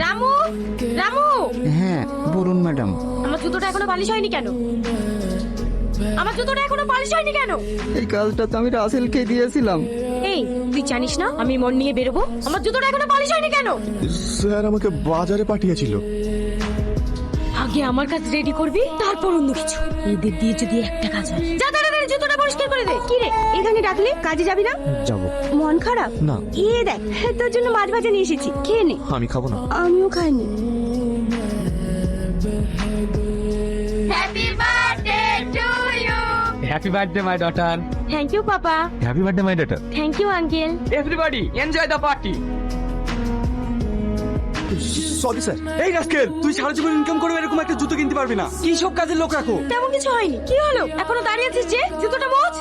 রামু, রামু, হ্যাঁ বলুন ম্যাডাম। আমার জুতোটা এখনো পালিশ হয়নি কেন? আমার জুতোটা এখনো পালিশ হয়নি কেন? এই কাজটা তো আমি রাসেলকে দিয়েছিলাম। এই, তুই জানিস না আমি মন নিয়ে বেরোবো? আমার জুতোটা এখনো পালিশ হয়নি কেন? স্যার আমাকে বাজারে পাঠিয়েছিল। আগে আমার কাজ রেডি করবি, তারপর অন্য কিছু। এদের দিয়ে যদি একটা কাজ হয়। যা তাড়াতাড়ি জুতোটা পরিষ্কার করে দে। কি রে, এখানে ডাকলে কাজে যাবি না? যাবো। মন খারাপ? না। এই দেখ, তোর জন্য মাছ ভাজা নিয়ে এসেছি, খেয়ে নে। আমি খাবো না। আমিও খাইনি। Happy birthday my daughter. Thank you papa. Happy birthday my daughter. Thank you uncle. Everybody enjoy the party. Sorry sir. এই রাস্কেল, তুই সারা জীবন ইনকাম করে এরকম একটা জুতো কিনতে পারবি না। কি সব কাজের লোক রাখো? তেমন কিছু হয়নি। কি হলো? এখনো দাঁড়িয়ে আছিস যে? জুতোটা মোচ।